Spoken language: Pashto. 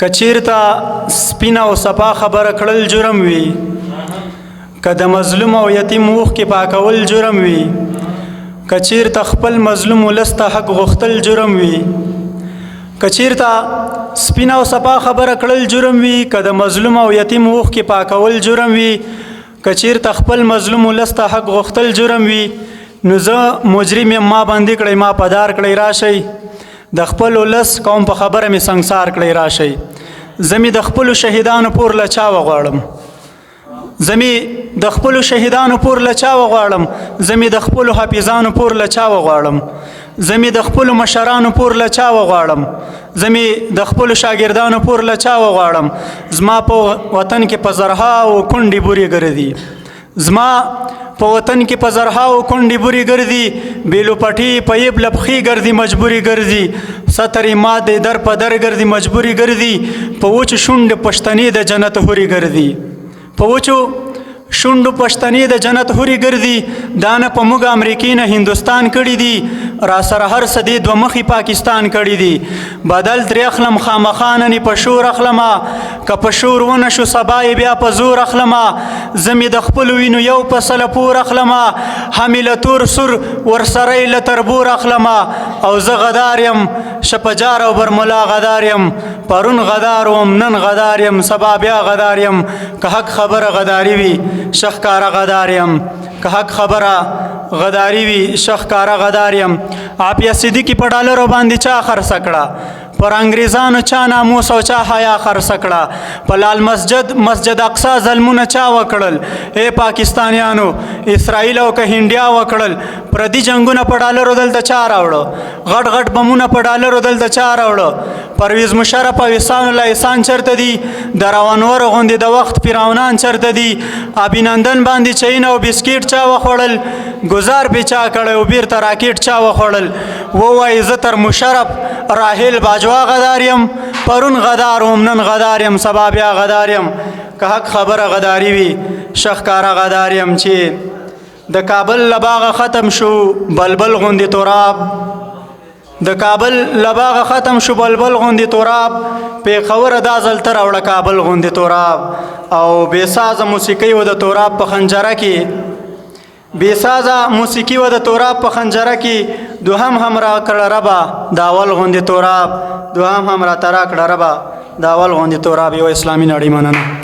کچیرته سپینه او صفا خبره کړل جرم وي، که د مظلوم او یتیم اوښکې پاکول جرم وي، کچیرته خپل مظلوم ولس ته حق غوښتل جرم وي، کچیرته سپینه او صفا خبره کړل جرم وي، که د مظلوم او یتیم اوښکې پاکول جرم وي، کچیرته خپل مظلوم ولس ته حق غوښتل جرم وي، نو زه مجرم یم، ما بندي کړئ، ما په دار کړئ، راشئ د خپل ولس قوم په خبره مې سنګسار کړئ، راشئ زه مې د خپلو شهیدانو پور له چا وغواړم، زه مې د خپلو شهیدانو پور له چا وغواړم، زه مې د خپلو حافظانو پور له چا وغواړم، زه مې د خپلو مشرانو پور له چا وغواړم، زه مې د خپلو شاګردانو پور له چا وغواړم. زما په وطن کې په زرهاو کونډې بورې ګرځي، زما په وطن کې په زرهاو کونډې بورې ګرځي، بیلو پټي په یب لپخي ګرځي مجبوري ګرځي، سترې ماتې در په در ګرځي مجبوري ګرځي، په وچو شونډو پښتنې د جنت هوري ګرځي، په وچو شونډو پښتنې د جنت هوري ګرځي، دا نه په موږ امریکې نه هندوستان کړي دي، را سره هر څه دې دوه مخي پاکستان کړي دي، بدل ترې اخلم خامخا نن په شور اخلمه، که په شور ونه شو سبا یې بیا په زور اخلمه، زه مې د خپلو وینو یو په سله پور اخلمه، هم یې له تور سور ورسره یې له تربور اخلمه، او زه غدار یم شپجار او برملا غدار یم، پرون غدار وم نن غدار یم سبا بیا غدار یم، که حق خبره غداري وي شخکاره غدار یم، که حق خبره غداري وي شخکاره غدار یم. عافیه صدیقي په ډالرو باندې چا خرڅه کړه، پر انګریزانو چا ناموس او چا حیا خرڅه کړه، په لال مسجد اقصی ظلمونه چا وکړل، ای پاکستانیانو اسرائیل او که هندیا وکړل، پردي جنګونه په ډالرو دلته چا راوړه، غټ غټ بمونه په ډالرو دلته چا راوړه، پرویز مشرف او احسان الله احسان چرته دي، د راونور غوندې د وخت پیراونان چرته دي، ابینندن باندې چین او بسکیټ چا وخوړل، گزار پې چا کړی او بیرته راکټ چا وخوړل، ووایي زه تر مشرف راحل باجوا غدار یم، پرون غدار وم نن غدار یم سبا بیا غدار یم، که حق خبره غداري وي شخکاره غدار یم. چې د کابل لباغه ختم شو بلبل غوندې تراب، د کابل لباغه ختم شو بلبل غوندې تراب، پیښوره دا ځل ته راوړه کابل غوندې تراب، او بې سازه موسیقي و د تراب په خنجره کې، بې سازه موسیقي و د تراب په خنجره کې، دوهم هم را کړه ربه د اول غوندې تراب، دوهم هم راته را کړه ربه د اول غوندې تراب. یو اسلامي نړۍ مننه.